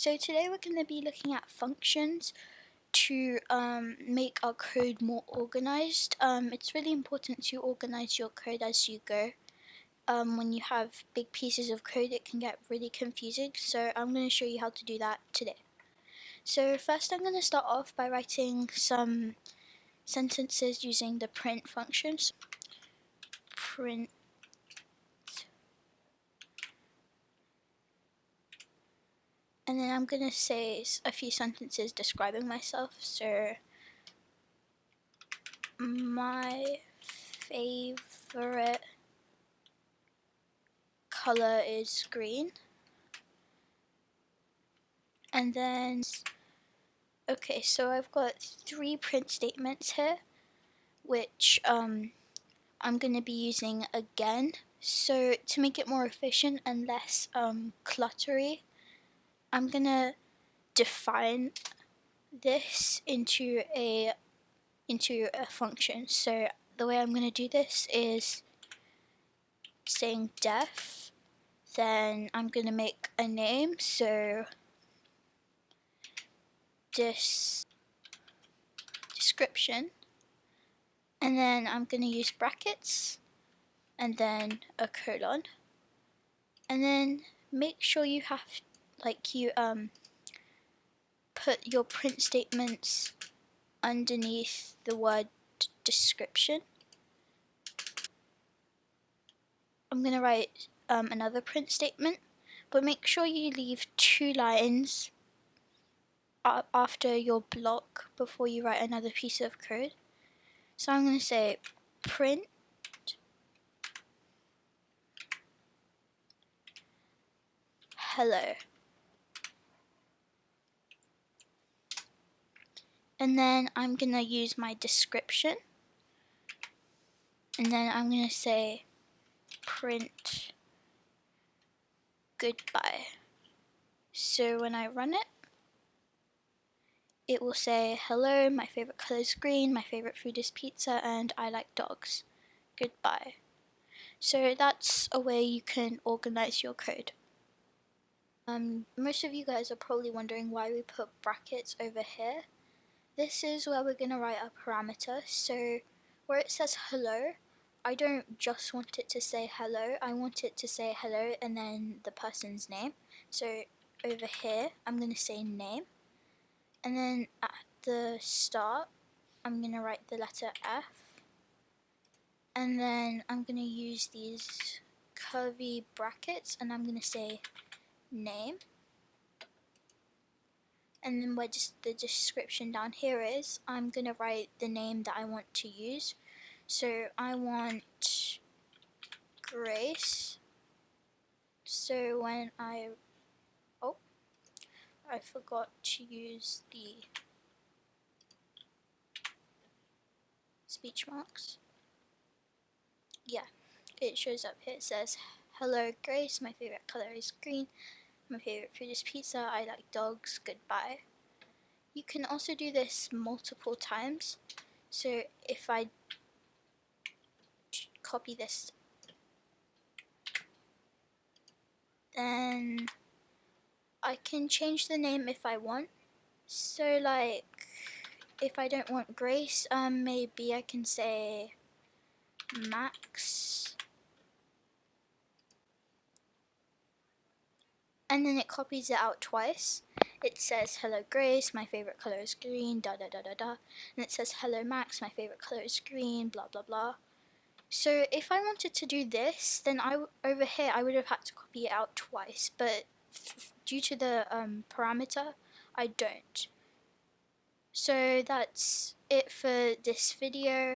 So today we're going to be looking at functions to make our code more organized. It's really important to organize your code as you go. When you have big pieces of code, it can get really confusing. So I'm going to show you how to do that today. So first I'm going to start off by writing some sentences using the print function. So print. And then I'm going to say a few sentences describing myself. So my favorite color is green. And then, okay, so I've got 3 print statements here, which I'm going to be using again. So to make it more efficient and less cluttery, I'm going to define this into a function. So the way I'm going to do this is saying def, then I'm going to make a name, so description, and then I'm going to use brackets and then a colon, and then make sure you have put your print statements underneath the word description. I'm going to write another print statement, but make sure you leave 2 lines after your block before you write another piece of code. So I'm going to say print hello. And then I'm going to use my description. And then I'm going to say print goodbye. So when I run it, it will say, hello, my favorite color is green, my favorite food is pizza, and I like dogs. Goodbye. So that's a way you can organize your code. Most of you guys are probably wondering why we put brackets over here. This is where we're going to write a parameter. So where it says hello, I don't just want it to say hello, I want it to say hello and then the person's name. So over here, I'm going to say name. And then at the start, I'm going to write the letter F. And then I'm going to use these curvy brackets and I'm going to say name. And then where just the description down here is, I'm going to write the name that I want to use. So I want Grace. So when I forgot to use the speech marks. Yeah, it shows up here. It says, hello Grace, my favorite color is green, my favorite food is pizza, I like dogs, goodbye. You can also do this multiple times. So if I copy this, then I can change the name if I want. So like, if I don't want Grace, maybe I can say Max. And then it copies it out twice. It says, hello Grace, my favorite color is green, da da da da da. And it says, hello Max, my favorite color is green, blah blah blah. So if I wanted to do this, then over here I would have had to copy it out twice, but due to the parameter, I don't. So that's it for this video.